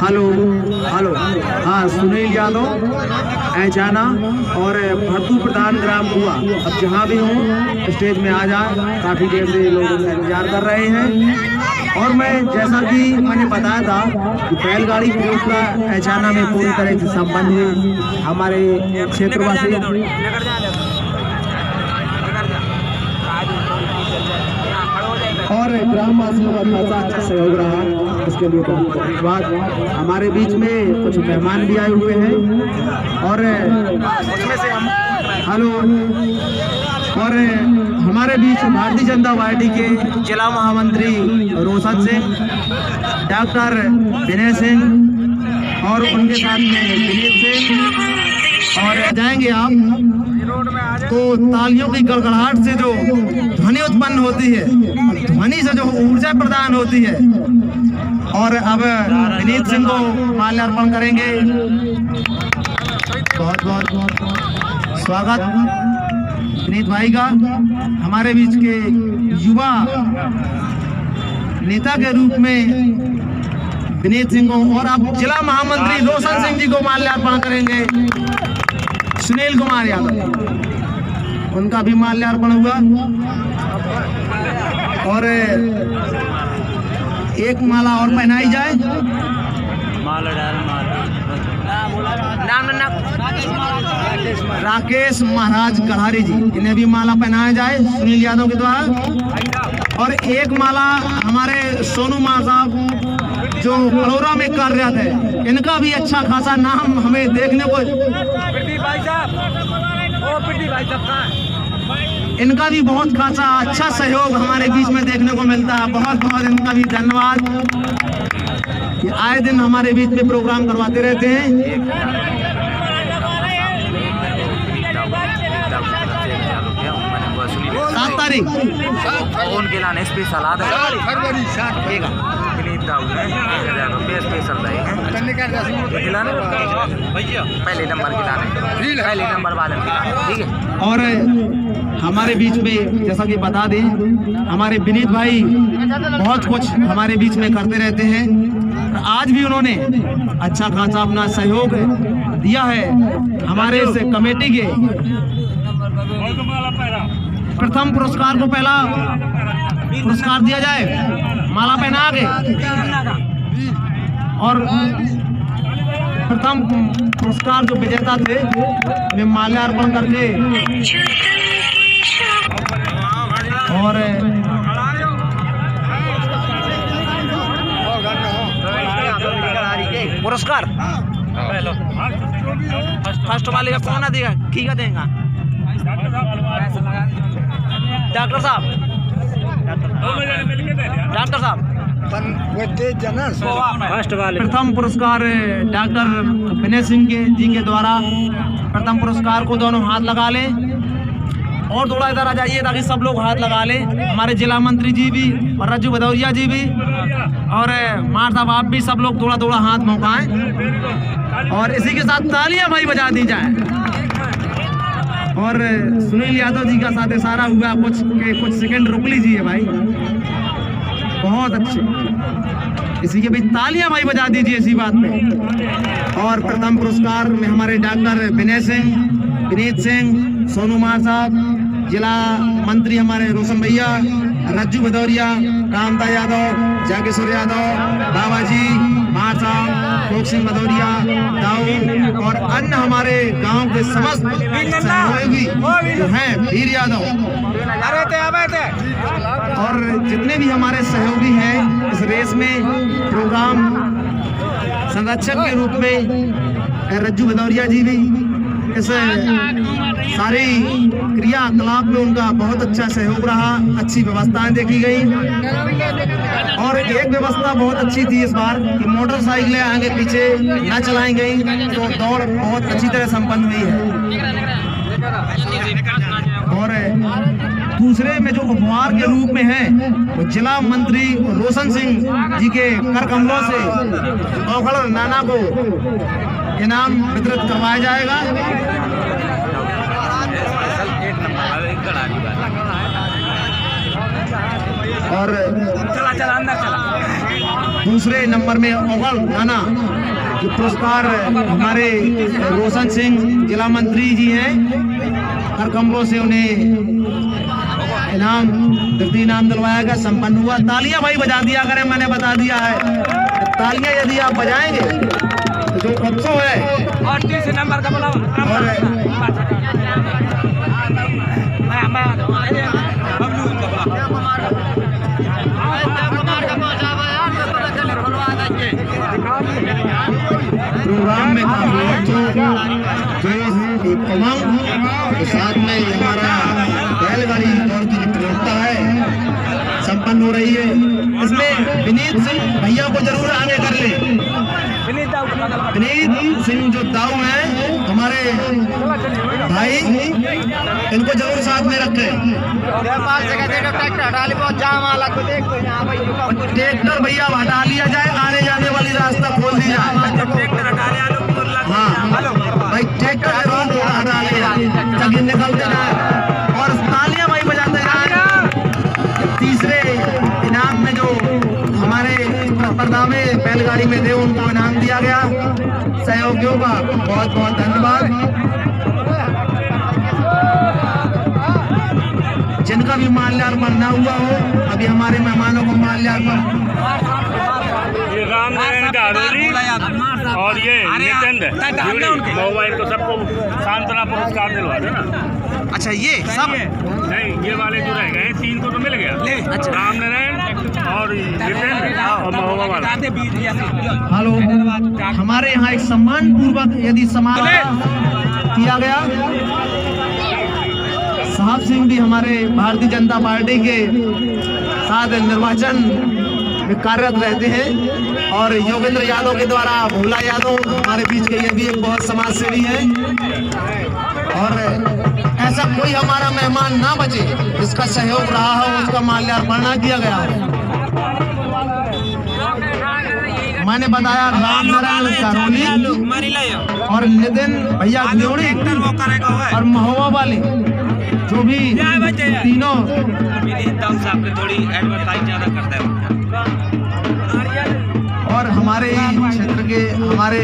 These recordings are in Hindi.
हेलो हेलो, हाँ सुनील यादव ऐजाना और भरतू प्रधान ग्राम हुआ। अब जहाँ भी हूँ स्टेज में आ जाए, काफ़ी देर से लोग इंतजार कर रहे हैं। और मैं जैसा कि मैंने बताया था कि बैलगाड़ी प्रतियोगिता ऐजाना में पूरी तरह से संपन्न हुई। हमारे क्षेत्रवासी और ग्रामवासियों का खासा अच्छा सहयोग रहा, इसके लिए बहुत धन्यवाद। हमारे बीच में कुछ मेहमान भी आए हुए हैं और उसमें से हम हेलो और हमारे बीच भारतीय जनता पार्टी के जिला महामंत्री रोशन सिंह, डॉक्टर विनय सिंह और उनके साथ में विनीत सिंह। और जाएंगे आप तो तालियों की गड़गड़ाहट से जो ध्वनि उत्पन्न होती है, ध्वनि से जो ऊर्जा प्रदान होती है। और अब विनीत सिंह को माल्यार्पण करेंगे। बहुत बहुत स्वागत विनीत भाई का हमारे बीच के युवा नेता के रूप में विनीत सिंह को। और अब जिला महामंत्री रोशन सिंह जी को माल्यार्पण करेंगे। सुनील कुमार यादव, उनका भी माल्यार्पण हुआ। और एक माला और पहनाई जाए। राकेश महाराज कढ़ारी जी, इन्हें भी माला पहनाया जाए सुनील यादव के द्वारा। और एक माला हमारे सोनू माँ साहब जो बड़ौरा में कार्यरत है, इनका भी अच्छा खासा नाम हमें देखने को, इनका भी बहुत खासा अच्छा सहयोग हमारे बीच में देखने को मिलता है। बहुत बहुत इनका भी धन्यवाद कि आए दिन हमारे बीच में प्रोग्राम करवाते रहते हैं। 7 तारीख उनके लाने स्पेशल आधा फरवरी 7 स्पेशल पहले नंबर वाले, ठीक है। और हमारे बीच में जैसा कि बता दें, हमारे विनीत भाई बहुत कुछ हमारे बीच में करते रहते हैं। आज भी उन्होंने अच्छा खासा अपना सहयोग दिया है। हमारे इस कमेटी के प्रथम पुरस्कार को पहला पुरस्कार दिया जाए, माला पहना के। और प्रथम पुरस्कार जो विजेता थे वे माल्यार्पण करके और पुरस्कार फर्स्ट वाले का कौन देगा, ठीक है देगा डॉक्टर साहब। प्रथम पुरस्कार डॉक्टर विनय सिंह जी के द्वारा प्रथम पुरस्कार को दोनों हाथ लगा लें और थोड़ा इधर आ जाइए ताकि सब लोग हाथ लगा लें। हमारे जिला मंत्री जी भी और रज्जू भदौरिया जी भी और मार साहब आप भी, सब लोग थोड़ा थोड़ा हाथ मौकाएं और इसी के साथ तालियां भाई बजा दी जाए। और सुनील यादव जी का साथ इशारा हुआ, कुछ सेकंड रुक लीजिए भाई, बहुत अच्छे। इसी के बीच तालियां भाई बजा दीजिए इसी बात पे। और प्रथम पुरस्कार में हमारे डॉक्टर विनय सिंह, विनीत सिंह, सोनू मार साहब, जिला मंत्री हमारे रोशन भैया, रज्जू भदौरिया, कामता यादव, जागेश्वर यादव, बाबा जी, मार साहब, फोक सिंह भदौरिया, दाऊ और अन्य हमारे गांव के समस्त सहयोगी जो हैं, वीर यादव और जितने भी हमारे सहयोगी हैं इस रेस में प्रोग्राम संरक्षक के रूप में रज्जू भदौरिया जी भी इस सारी क्रियाकलाप में उनका बहुत अच्छा सहयोग रहा। अच्छी व्यवस्थाएं देखी गई और एक व्यवस्था बहुत अच्छी थी इस बार कि मोटरसाइकिलें आगे पीछे न चलाई गई, तो दौड़ बहुत अच्छी तरह संपन्न हुई है। और दूसरे में जो उपहार के रूप में है वो जिला मंत्री रोशन सिंह जी के कर कमलों से औखड़ नाना को इनाम वितरित करवाया जाएगा। और चला अंदर चला। दूसरे नंबर में ओगल नाना, जो पुरस्कार हमारे रोशन सिंह जिला मंत्री जी हैं, हर कमरों से उन्हें इनाम तृतीय इनाम दिलवाया गया, संपन्न हुआ। तालियां भाई बजा दिया करें, मैंने बता दिया है, तालियां यदि आप बजाएंगे तो जो उत्सव है। और तीसरे नंबर का बोला प्रोग्राम में उमंग के साथ में हमारा बैलगाड़ी दौड़ की प्रतियोगिता है संपन्न हो रही है। इसमें विनीत सिंह भैया को जरूर आगे कर ले। विनीत सिंह जो दाऊ हैं हमारे भाई, इनको जरूर साथ में रखें। ट्रैक्टर भैया हटा लिया जाए, आने जाने वाली रास्ता खोल दी जाए। हाँ भाई, ट्रैक्टर जरूर हटा लिया, चलिए निकलते जाए और तालियां भाई बजाते जाए। तीसरे इनाम में जो हमारे स्पर्धा में बैलगाड़ी में थे, उनको इनाम दिया गया। सहयोगियों का बहुत बहुत धन्यवाद। जिनका भी माल्यार्पण न हुआ हो, अभी हमारे मेहमानों को माल्यार्पण। ये रामनारायण गारोली और ये नितिन मोबाइल को सबको सांत्वना पुरस्कार दिलवा देना। अच्छा, ये सब नहीं, ये वाले जो रह गए 3 को तो मिल गया। अच्छा, रामनारायण और नितिन और महोबा वाला। हेलो, हमारे यहाँ एक सम्मान पूर्वक यदि समारोह किया गया। साहब सिंह भी हमारे भारतीय जनता पार्टी के साथ निर्वाचन में कार्यरत रहते हैं और योगेंद्र यादव के द्वारा भोला यादव हमारे बीच के, ये भी एक बहुत समाज सेवी है। और ऐसा कोई हमारा मेहमान ना बचे जिसका सहयोग रहा हो, उसका माल्यार्पण ना किया गया हो। मैंने बताया रामनारायण गारोली और नितिन भैया न्योड़ी और महोबा वाले, जो भी तीनों थोड़ी एडवर्टाइज ज्यादा करता है। और हमारे क्षेत्र के हमारे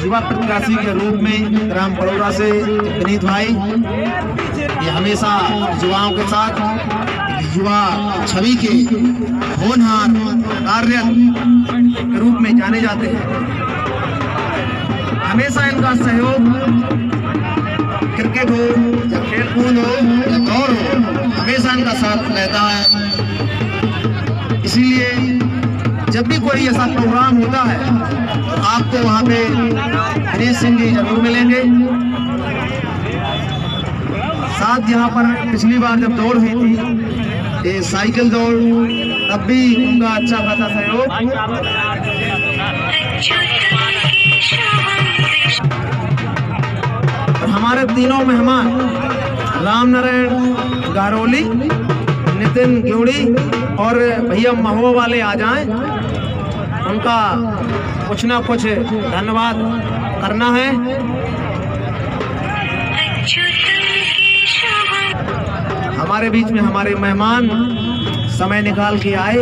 युवा प्रत्याशी के रूप में ग्राम बड़ौदा से विनीत भाई, ये हमेशा युवाओं के साथ युवा छवि के होनहार कार्यरत के रूप में जाने जाते हैं। हमेशा इनका सहयोग क्रिकेट हो या खेलकूद हो या दौड़ हो, हमेशा इनका साथ रहता है। इसीलिए जब भी कोई ऐसा प्रोग्राम होता है तो आपको वहाँ पे हरीश सिंह जी जरूर मिलेंगे। साथ यहाँ पर पिछली बार जब दौड़ हुई थी, ये साइकिल दौड़, तब भी उनका अच्छा खासा सहयोग। और हमारे तीनों मेहमान रामनारायण गारोली, नितिन ग्योड़ी और भैया महोबा वाले आ जाएं, उनका कुछ ना कुछ धन्यवाद करना है। हमारे बीच में हमारे मेहमान समय निकाल के आए,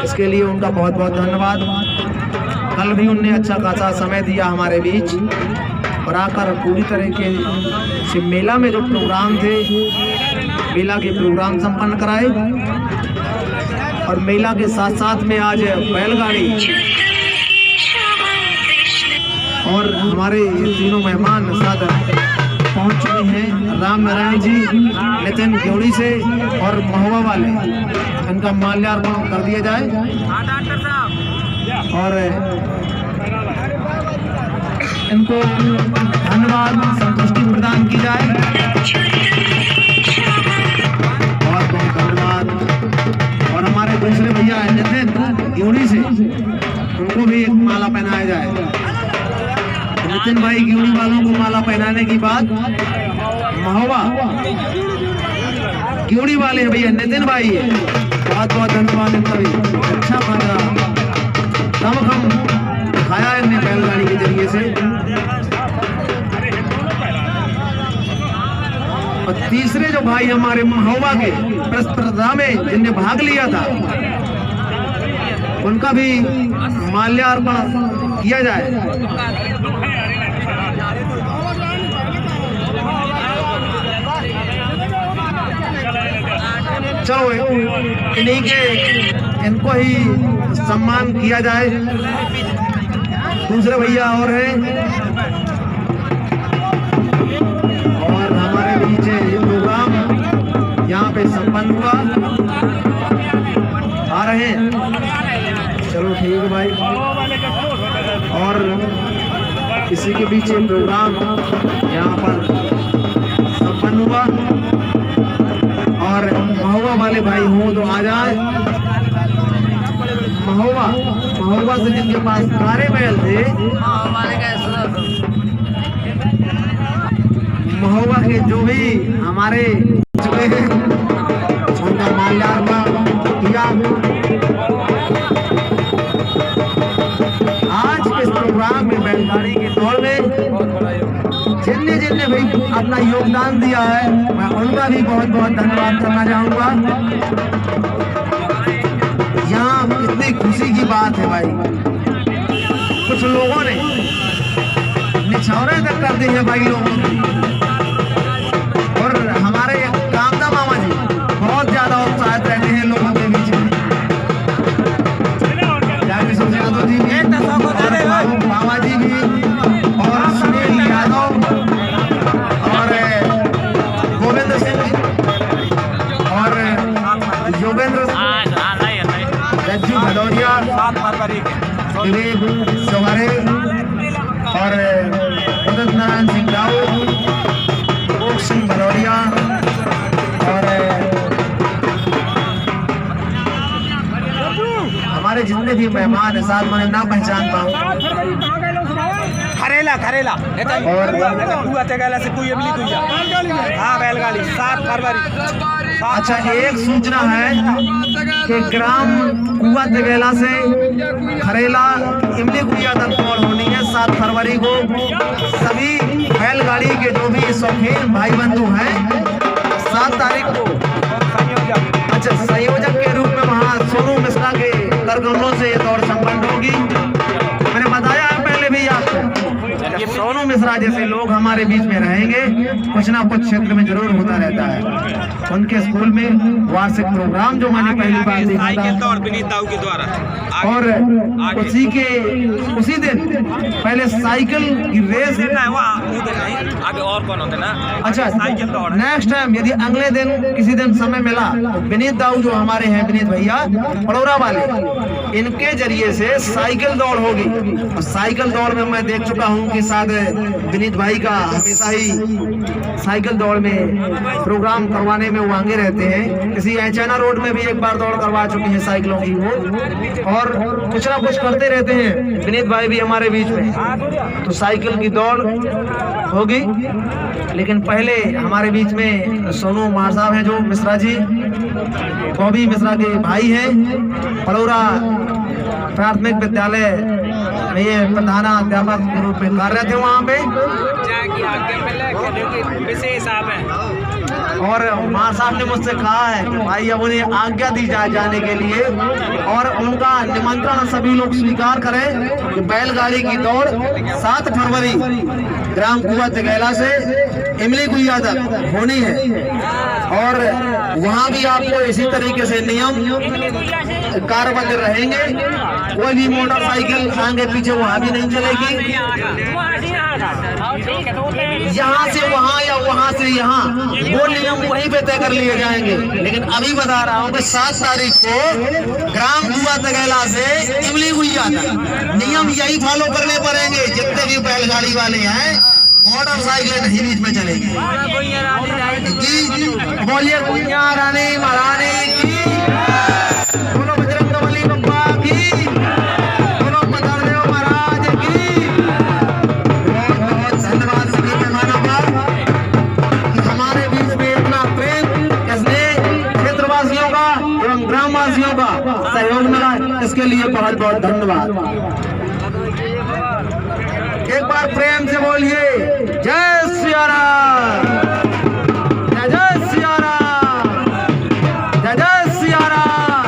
इसके लिए उनका बहुत बहुत धन्यवाद। कल भी उनने अच्छा खासा समय दिया हमारे बीच और आकर पूरी तरीके से मेला में जो प्रोग्राम थे, मेला के प्रोग्राम संपन्न कराए। और मेला के साथ साथ में आज बैलगाड़ी और हमारे तीनों मेहमान साथ पहुंच चुके हैं। रामनारायण जी नितिन ग्योड़ी से और महोबा वाले, इनका माल्यार्पण कर दिया जाए और इनको धन्यवाद संतुष्टि प्रदान की जाए। बहुत बहुत धन्यवाद। और हमारे दूसरे भैया नितिन ग्योड़ी से, उनको भी एक माला पहनाया जाए। नितिन भाई ग्योड़ी वालों को माला पहनाने की बात, महोबा ग्योड़ी वाले भैया नितिन भाई है, बहुत बहुत धन्यवाद। इनका भी अच्छा खासा दमखम दिखाया इनने बैलगाड़ी के जरिए से। और तीसरे जो भाई हमारे महोबा के प्रतिस्पर्धा में जिनने भाग लिया था, उनका भी माल्यार्पण किया जाए। चलो इन्हीं के इनको ही सम्मान किया जाए। दूसरे भैया और हैं और हमारे बीच ये प्रोग्राम यहाँ पे संपन्न हुआ, आ रहे हैं। चलो ठीक है भाई। और इसी के बीच ये प्रोग्राम यहाँ पर संपन्न हुआ और महुआ वाले भाई हो तो आ जाए। महुआ से जिनके पास सारे बैल थे, महुआ के जो भी हमारे चुके हैं उनका माल्यार्पण किया। आज के इस प्रोग्राम में बैलगाड़ी के दौड़ में जिनने भाई अपना योगदान दिया है, मैं उनका भी बहुत बहुत धन्यवाद करना चाहूँगा। यहाँ इतनी खुशी की बात है भाई, कुछ लोगों ने निछावरे तक कर दी है भाई लोगों की। और हमारे कामदा मामा जी बहुत ज्यादा उत्साहित रहते हैं लोगों के बीच में। यादव जी भी और मामा जी भी और सुनील यादव और गोविंद सिंह और योगेंद्र रज्जू भदौरिया, दिलीप सवारे और उदित नारायण सिंह राउत, भोग सिंह भदौरिया और हमारे जितने भी मेहमान हैं, साथ में ना पहचान पाऊँ। खरेला और से कोई हाँ बैलगाड़ी 7 फरवरी। अच्छा, एक सूचना है कि ग्राम कुआ तगेला से खरेला इमली गुड़िया तक दौड़ होनी है 7 फरवरी को। सभी बैलगाड़ी के जो भी शौकीन भाई बंधु हैं 7 तारीख को अच्छा संयोजक के रूप में वहाँ सोनू मिश्रा के करगमलों से ये दौड़ संपन्न होगी। मैंने बताया है पहले भी आपको, ये सोनू मिश्रा जैसे लोग हमारे बीच में रहेंगे, कुछ ना कुछ क्षेत्र में जरूर होता रहता है। उनके स्कूल में वार्षिक प्रोग्राम जो मैंने पहली बार देखा था विनीत दाऊ के द्वारा, और उसी दिन पहले साइकिल की रेस आगे और कौन होते ना। अच्छा, नेक्स्ट टाइम यदि अगले दिन किसी दिन समय मिला तो विनीत दाऊ जो हमारे हैं, विनीत भैया पड़ोरा वाले, इनके जरिए से साइकिल दौड़ होगी। और साइकिल दौड़ में मैं देख चुका हूं कि साथ विनीत भाई का हमेशा ही साइकिल दौड़ में प्रोग्राम करवाने में वो आगे रहते हैं। किसी ऐचाना रोड में भी एक बार दौड़ करवा चुकी है साइकिलों की वो, और कुछ ना कुछ करते रहते हैं विनीत भाई भी हमारे बीच में। तो साइकिल की दौड़ होगी, लेकिन पहले हमारे बीच में सोनू मार साहब हैं जो मिश्रा जी, बॉबी मिश्रा के भाई हैं, पड़ोरा प्राथमिक विद्यालय में ये प्रधानाध्यापक के रूप में कार्यरत थे वहाँ पे। और मां साहब ने मुझसे कहा है कि भाई अब उन्हें आज्ञा दी जाए जाने के लिए, और उनका निमंत्रण सभी लोग स्वीकार करें कि बैलगाड़ी की दौड़ 7 फरवरी ग्राम कुआ तगेला से इमली गुड़िया तक होनी है। और वहाँ भी आपको इसी तरीके से नियम कारबंद रहेंगे, कोई भी मोटरसाइकिल आगे पीछे वहाँ भी नहीं चलेगी। यहाँ से वहाँ या वहाँ से यहाँ वो नियम वहीं पे तय कर लिए जाएंगे। लेकिन अभी बता रहा हूँ कि 7 तारीख को ग्राम कुआ तगेला से इमली गुड़िया तक नियम यही फॉलो करने पड़ेंगे। जितने भी बैलगाड़ी वाले हैं मोटरसाइकिल नहीं बीच में चलेगी। बोलिए गुड़िया रानी महारानी की, बोलो बजरंगबली बप्पा की, बोलो पधारदेव महाराज की। बहुत बहुत धन्यवाद सभी मेहमानों का कि हमारे बीच में इतना प्रेम, स्नेह क्षेत्रवासियों का एवं ग्रामवासियों का सहयोग मिला, इसके लिए बहुत बहुत धन्यवाद। एक बार प्रेम से बोलिए जय सिया राम, जय जय सिया राम, जय जय सिया राम।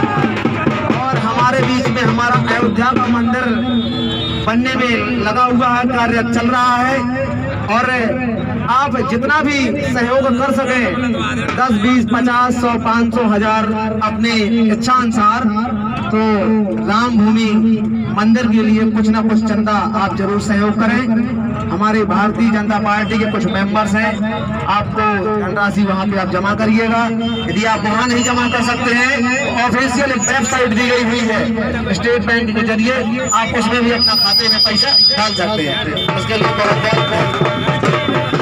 और हमारे बीच में हमारा बनने में लगा हुआ है, कार्य चल रहा है। और आप जितना भी सहयोग कर सके 10, 20, 50, 100, 500, 1000 अपने इच्छा अनुसार, तो राम भूमि मंदिर के लिए कुछ ना कुछ चंदा आप जरूर सहयोग करें। हमारे भारतीय जनता पार्टी के कुछ मेंबर्स हैं, आपको धनराशि वहां पे आप जमा करिएगा। यदि आप वहां नहीं जमा कर सकते हैं, ऑफिशियल एक वेबसाइट दी गई हुई है स्टेट बैंक के जरिए, आप उसमें भी अपना खाते में पैसा डाल सकते हैं। उसके लिए बहुत बहुत